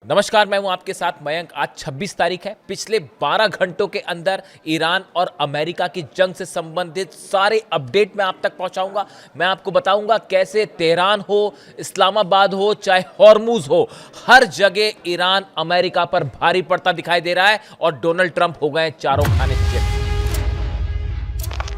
नमस्कार, मैं हूं आपके साथ मयंक। आज 26 तारीख है। पिछले 12 घंटों के अंदर ईरान और अमेरिका की जंग से संबंधित सारे अपडेट मैं आप तक पहुंचाऊंगा। मैं आपको बताऊंगा कैसे तेहरान हो, इस्लामाबाद हो, चाहे हॉर्मुज हो, हर जगह ईरान अमेरिका पर भारी पड़ता दिखाई दे रहा है और डोनाल्ड ट्रंप हो गए चारों खाने चित।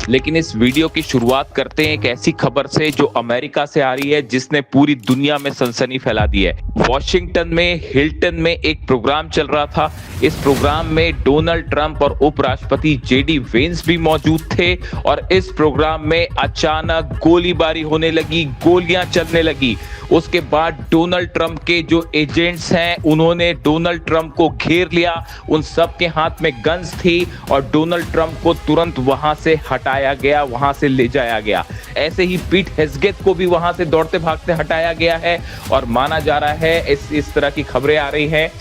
लेकिन इस वीडियो की शुरुआत करते हैं एक ऐसी खबर से जो अमेरिका से आ रही है, जिसने पूरी दुनिया में सनसनी फैला दी है। वॉशिंगटन में हिल्टन में एक प्रोग्राम चल रहा था। इस प्रोग्राम में डोनाल्ड ट्रंप और उपराष्ट्रपति जेडी वेंस भी मौजूद थे और इस प्रोग्राम में अचानक गोलीबारी होने लगी, गोलियां चलने लगी। उसके बाद डोनाल्ड ट्रंप के जो एजेंट्स हैं उन्होंने डोनाल्ड ट्रंप को घेर लिया। उन सब के हाथ में गन्स थी और डोनाल्ड ट्रंप को तुरंत वहां से हटाया गया, वहां से ले जाया गया। ऐसे ही पीट हेग्सेथ को भी वहां से दौड़ते भागते हटाया गया है और माना जा रहा है इस तरह की खबरें आ रही हैं।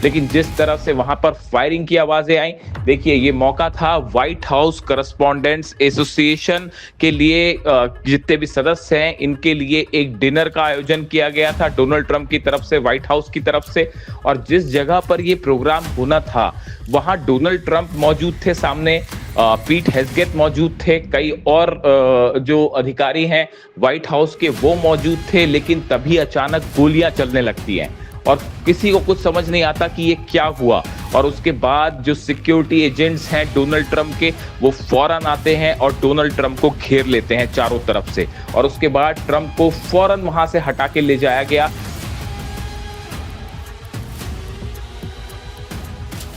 लेकिन जिस तरह से वहां पर फायरिंग की आवाजें आई, देखिए ये मौका था व्हाइट हाउस करस्पॉन्डेंट्स एसोसिएशन के लिए। जितने भी सदस्य हैं इनके लिए एक डिनर का आयोजन किया गया था डोनाल्ड ट्रंप की तरफ से, व्हाइट हाउस की तरफ से। और जिस जगह पर ये प्रोग्राम होना था वहां डोनाल्ड ट्रंप मौजूद थे, सामने पीट हेग्सेथ मौजूद थे, कई और जो अधिकारी हैं व्हाइट हाउस के वो मौजूद थे। लेकिन तभी अचानक गोलियां चलने लगती हैं और किसी को कुछ समझ नहीं आता कि ये क्या हुआ। और उसके बाद जो सिक्योरिटी एजेंट्स हैं डोनाल्ड ट्रंप के, वो फौरन आते हैं और डोनाल्ड ट्रंप को घेर लेते हैं चारों तरफ से। और उसके बाद ट्रंप को फौरन वहां से हटा के ले जाया गया।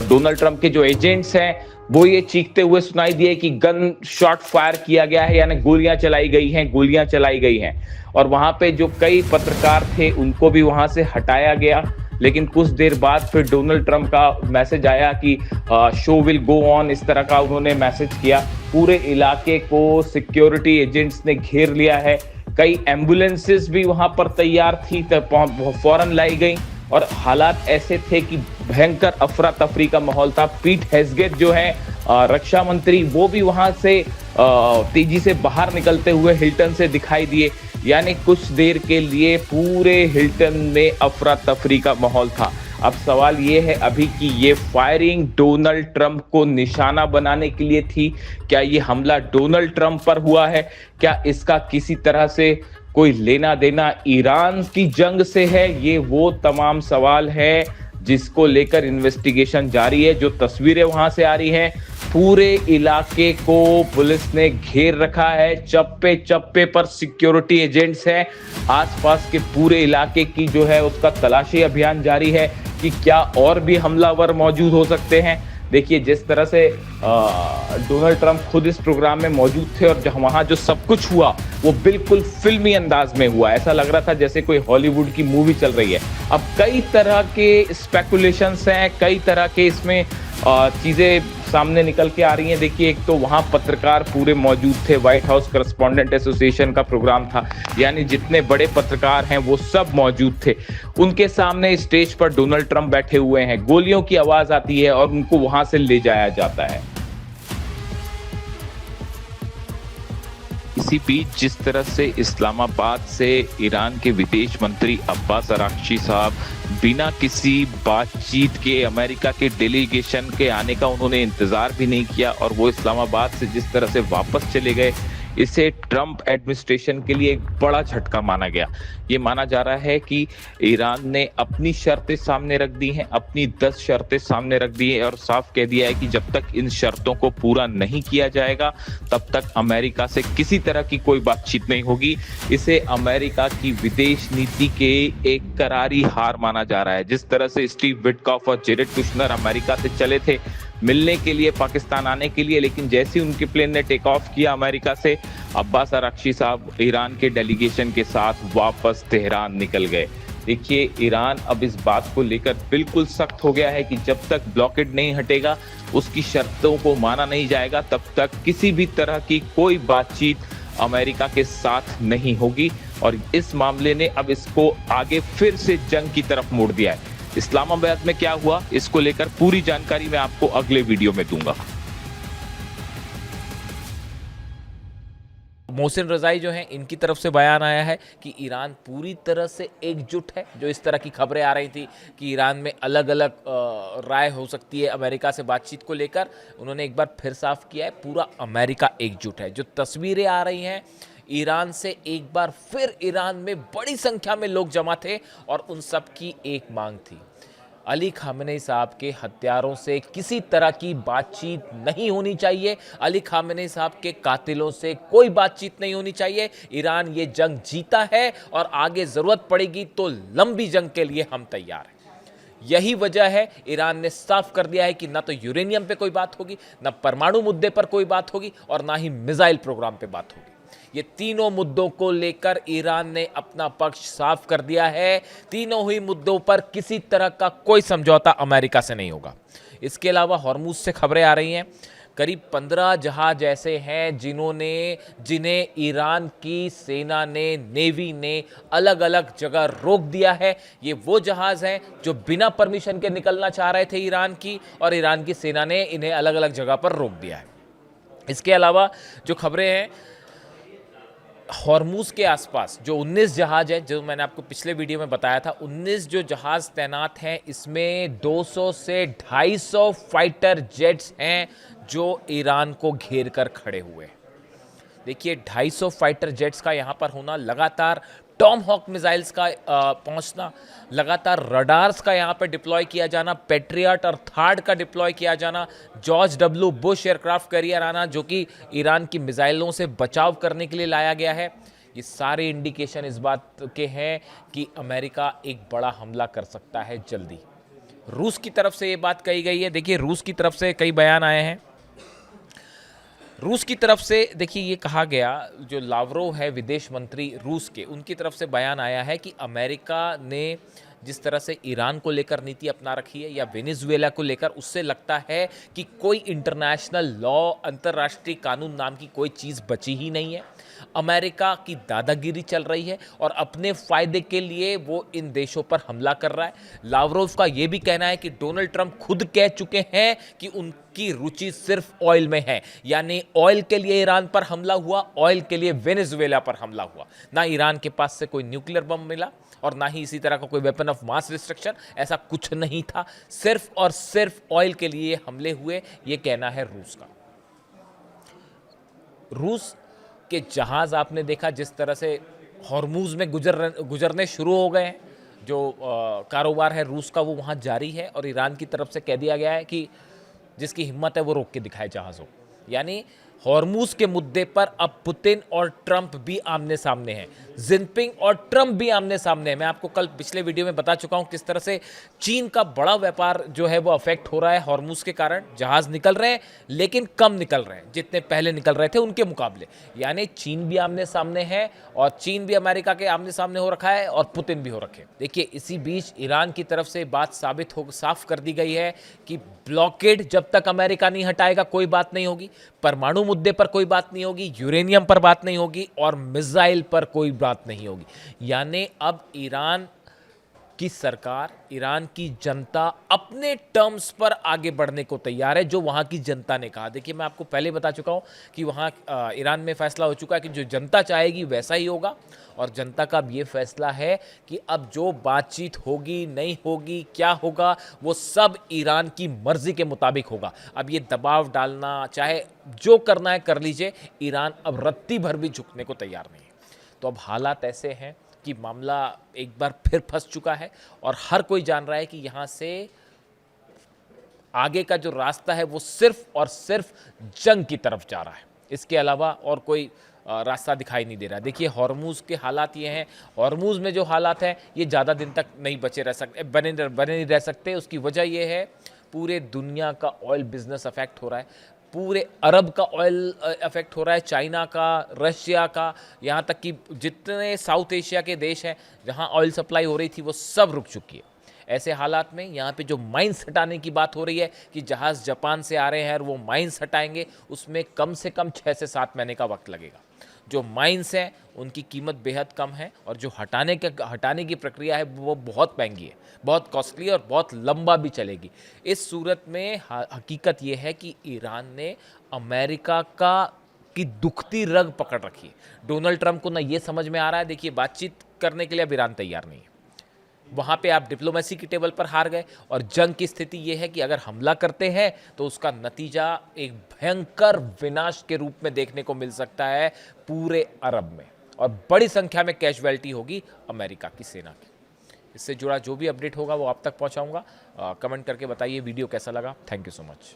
डोनाल्ड ट्रंप के जो एजेंट्स हैं वो ये चीखते हुए सुनाई दिए कि गन शॉट फायर किया गया है, यानी गोलियां चलाई गई हैं, गोलियां चलाई गई हैं। और वहां पे जो कई पत्रकार थे उनको भी वहां से हटाया गया। लेकिन कुछ देर बाद फिर डोनाल्ड ट्रंप का मैसेज आया कि शो विल गो ऑन, इस तरह का उन्होंने मैसेज किया। पूरे इलाके को सिक्योरिटी एजेंट्स ने घेर लिया है। कई एम्बुलेंसेस भी वहां पर तैयार थी, फौरन लाई गई और हालात ऐसे थे कि भयंकर अफरा तफरी का माहौल था। पीट हेग्सेथ जो है रक्षा मंत्री, वो भी वहां से तेजी से बाहर निकलते हुए हिल्टन से दिखाई दिए। यानी कुछ देर के लिए पूरे हिल्टन में अफरा तफरी का माहौल था। अब सवाल ये है अभी कि ये फायरिंग डोनाल्ड ट्रंप को निशाना बनाने के लिए थी। क्या ये हमला डोनाल्ड ट्रंप पर हुआ है? क्या इसका किसी तरह से कोई लेना देना ईरान की जंग से है? ये वो तमाम सवाल है जिसको लेकर इन्वेस्टिगेशन जारी है। जो तस्वीरें वहां से आ रही हैं, पूरे इलाके को पुलिस ने घेर रखा है। चप्पे चप्पे पर सिक्योरिटी एजेंट्स हैं। आसपास के पूरे इलाके की जो है उसका तलाशी अभियान जारी है कि क्या और भी हमलावर मौजूद हो सकते हैं। देखिए जिस तरह से डोनाल्ड ट्रंप खुद इस प्रोग्राम में मौजूद थे और वहां जो सब कुछ हुआ वो बिल्कुल फिल्मी अंदाज में हुआ। ऐसा लग रहा था जैसे कोई हॉलीवुड की मूवी चल रही है। अब कई तरह के स्पेकुलेशंस हैं, कई तरह के इसमें चीजें सामने निकल के आ रही हैं। देखिए एक तो वहां पत्रकार पूरे मौजूद थे, व्हाइट हाउस करस्पॉन्डेंट एसोसिएशन का प्रोग्राम था, यानी जितने बड़े पत्रकार हैं वो सब मौजूद थे। उनके सामने स्टेज पर डोनाल्ड ट्रंप बैठे हुए हैं, गोलियों की आवाज आती है और उनको वहां से ले जाया जाता है। इसी बीच जिस तरह से इस्लामाबाद से ईरान के विदेश मंत्री अब्बास अराक्ची साहब बिना किसी बातचीत के अमेरिका के डेलीगेशन के आने का उन्होंने इंतजार भी नहीं किया और वो इस्लामाबाद से जिस तरह से वापस चले गए, इसे ट्रंप एडमिनिस्ट्रेशन के लिए एक बड़ा झटका माना गया। ये माना जा रहा है कि ईरान ने अपनी शर्तें सामने रख दी हैं, अपनी 10 शर्तें सामने रख दी है और साफ कह दिया है कि जब तक इन शर्तों को पूरा नहीं किया जाएगा तब तक अमेरिका से किसी तरह की कोई बातचीत नहीं होगी। इसे अमेरिका की विदेश नीति के एक करारी हार माना जा रहा है। जिस तरह से स्टीव विटकॉफ और जेरेड कुशनर अमेरिका से चले थे मिलने के लिए, पाकिस्तान आने के लिए, लेकिन जैसे ही उनके प्लेन ने टेक ऑफ किया अमेरिका से, अब्बास अराक्ची साहब ईरान के डेलीगेशन के साथ वापस तेहरान निकल गए। देखिए ईरान अब इस बात को लेकर बिल्कुल सख्त हो गया है कि जब तक ब्लॉकेड नहीं हटेगा, उसकी शर्तों को माना नहीं जाएगा, तब तक किसी भी तरह की कोई बातचीत अमेरिका के साथ नहीं होगी। और इस मामले ने अब इसको आगे फिर से जंग की तरफ मोड़ दिया है। इस्लामाबाद में क्या हुआ, इसको लेकर पूरी जानकारी मैं आपको अगले वीडियो में दूंगा। मोहसिन रज़ाई जो हैं, इनकी तरफ से बयान आया है कि ईरान पूरी तरह से एकजुट है। जो इस तरह की खबरें आ रही थी कि ईरान में अलग अलग राय हो सकती है अमेरिका से बातचीत को लेकर, उन्होंने एक बार फिर साफ किया है पूरा अमेरिका एकजुट है। जो तस्वीरें आ रही हैं ईरान से, एक बार फिर ईरान में बड़ी संख्या में लोग जमा थे और उन सब की एक मांग थी, अली खामेनी साहब के हत्यारों से किसी तरह की बातचीत नहीं होनी चाहिए। अली खामेनी साहब के कातिलों से कोई बातचीत नहीं होनी चाहिए। ईरान ये जंग जीता है और आगे ज़रूरत पड़ेगी तो लंबी जंग के लिए हम तैयार हैं। यही वजह है ईरान ने साफ कर दिया है कि ना तो यूरेनियम पे कोई बात होगी, ना परमाणु मुद्दे पर कोई बात होगी और ना ही मिसाइल प्रोग्राम पे बात होगी। ये तीनों मुद्दों को लेकर ईरान ने अपना पक्ष साफ कर दिया है। तीनों ही मुद्दों पर किसी तरह का कोई समझौता अमेरिका से नहीं होगा। इसके अलावा हॉर्मुज से खबरें आ रही हैं, करीब 15 जहाज ऐसे हैं जिन्हें ईरान की सेना ने, नेवी ने अलग अलग जगह रोक दिया है। ये वो जहाज हैं जो बिना परमिशन के निकलना चाह रहे थे ईरान की, और ईरान की सेना ने इन्हें अलग अलग जगह पर रोक दिया है। इसके अलावा जो खबरें हैं, हॉर्मुज के आसपास जो 19 जहाज हैं, जो मैंने आपको पिछले वीडियो में बताया था, 19 जो जहाज तैनात हैं, इसमें 200 से 250 फाइटर जेट्स हैं जो ईरान को घेर कर खड़े हुए हैं। देखिए 250 फाइटर जेट्स का यहाँ पर होना, लगातार टॉम हॉक मिसाइल्स का पहुंचना, लगातार रडार्स का यहाँ पर डिप्लॉय किया जाना, पेट्रियट और थार्ड का डिप्लॉय किया जाना, George W Bush aircraft carrier आना जो कि ईरान की मिसाइलों से बचाव करने के लिए लाया गया है। ये सारे इंडिकेशन इस बात के हैं कि अमेरिका एक बड़ा हमला कर सकता है जल्दी। रूस की तरफ से ये बात कही गई है। देखिए रूस की तरफ से कई बयान आए हैं। रूस की तरफ से देखिए ये कहा गया, जो लावरोव है विदेश मंत्री रूस के, उनकी तरफ से बयान आया है कि अमेरिका ने जिस तरह से ईरान को लेकर नीति अपना रखी है या वेनेजुएला को लेकर, उससे लगता है कि कोई इंटरनेशनल लॉ, अंतर्राष्ट्रीय कानून नाम की कोई चीज़ बची ही नहीं है। अमेरिका की दादागिरी चल रही है और अपने फ़ायदे के लिए वो इन देशों पर हमला कर रहा है। लावरोव का ये भी कहना है कि डोनाल्ड ट्रंप खुद कह चुके हैं कि उनकी रुचि सिर्फ ऑयल में है, यानी ऑयल के लिए ईरान पर हमला हुआ, ऑयल के लिए वेनेजुएला पर हमला हुआ। ना ईरान के पास से कोई न्यूक्लियर बम मिला और ना ही इसी तरह का कोई वेपन ऑफ मास डिस्ट्रक्शन, ऐसा कुछ नहीं था। सिर्फ और सिर्फ ऑयल के लिए हमले हुए, ये कहना है रूस का। रूस के जहाज आपने देखा जिस तरह से हॉर्मुज में गुजरने शुरू हो गए हैं। जो कारोबार है रूस का वो वहाँ जारी है और ईरान की तरफ से कह दिया गया है कि जिसकी हिम्मत है वो रोक के दिखाए जहाज़ों। यानी हॉर्मुज के मुद्दे पर अब पुतिन और ट्रंप भी आमने सामने हैं, जिनपिंग और ट्रंप भी आमने सामने हैं। मैं आपको कल पिछले वीडियो में बता चुका हूं किस तरह से चीन का बड़ा व्यापार जो है वो अफेक्ट हो रहा है हॉर्मुज के कारण। जहाज निकल रहे हैं लेकिन कम निकल रहे हैं जितने पहले निकल रहे थे उनके मुकाबले। यानी चीन भी आमने सामने है और चीन भी अमेरिका के आमने सामने हो रखा है और पुतिन भी हो रखे। देखिए इसी बीच ईरान की तरफ से बात साफ कर दी गई है कि ब्लॉकेड जब तक अमेरिका नहीं हटाएगा कोई बात नहीं होगी, परमाणु मुद्दे पर कोई बात नहीं होगी, यूरेनियम पर बात नहीं होगी और मिसाइल पर कोई बात नहीं होगी। यानी अब ईरान की सरकार, ईरान की जनता अपने टर्म्स पर आगे बढ़ने को तैयार है, जो वहाँ की जनता ने कहा। देखिए मैं आपको पहले बता चुका हूँ कि वहाँ ईरान में फैसला हो चुका है कि जो जनता चाहेगी वैसा ही होगा और जनता का अब ये फैसला है कि अब जो बातचीत होगी, नहीं होगी, क्या होगा, वो सब ईरान की मर्जी के मुताबिक होगा। अब ये दबाव डालना, चाहे जो करना है कर लीजिए, ईरान अब रत्ती भर भी झुकने को तैयार नहीं है। तो अब हालात ऐसे हैं कि मामला एक बार फिर फंस चुका है और हर कोई जान रहा है कि यहाँ से आगे का जो रास्ता है वो सिर्फ और सिर्फ जंग की तरफ जा रहा है। इसके अलावा और कोई रास्ता दिखाई नहीं दे रहा है। देखिए हॉर्मुज के हालात ये हैं, हॉर्मुज में जो हालात हैं ये ज़्यादा दिन तक नहीं बने नहीं रह सकते। उसकी वजह ये है पूरे दुनिया का ऑयल बिजनेस अफेक्ट हो रहा है, पूरे अरब का ऑयल अफेक्ट हो रहा है, चाइना का, रशिया का, यहाँ तक कि जितने साउथ एशिया के देश हैं जहाँ ऑयल सप्लाई हो रही थी वो सब रुक चुकी है। ऐसे हालात में यहाँ पे जो माइंस हटाने की बात हो रही है कि जहाज़ जापान से आ रहे हैं और वो माइंस हटाएंगे, उसमें कम से कम 6 से 7 महीने का वक्त लगेगा। जो माइंस हैं उनकी कीमत बेहद कम है और जो हटाने की प्रक्रिया है वो बहुत महंगी है, बहुत कॉस्टली और बहुत लंबा भी चलेगी। इस सूरत में हकीकत ये है कि ईरान ने अमेरिका का की दुखती रग पकड़ रखी है। डोनाल्ड ट्रंप को ना ये समझ में आ रहा है, देखिए बातचीत करने के लिए अब ईरान तैयार नहीं है। वहाँ पे आप डिप्लोमेसी की टेबल पर हार गए और जंग की स्थिति ये है कि अगर हमला करते हैं तो उसका नतीजा एक भयंकर विनाश के रूप में देखने को मिल सकता है पूरे अरब में, और बड़ी संख्या में कैजुअलिटी होगी अमेरिका की सेना की। इससे जुड़ा जो भी अपडेट होगा वो आप तक पहुँचाऊँगा। कमेंट करके बताइए वीडियो कैसा लगा। Thank you so much.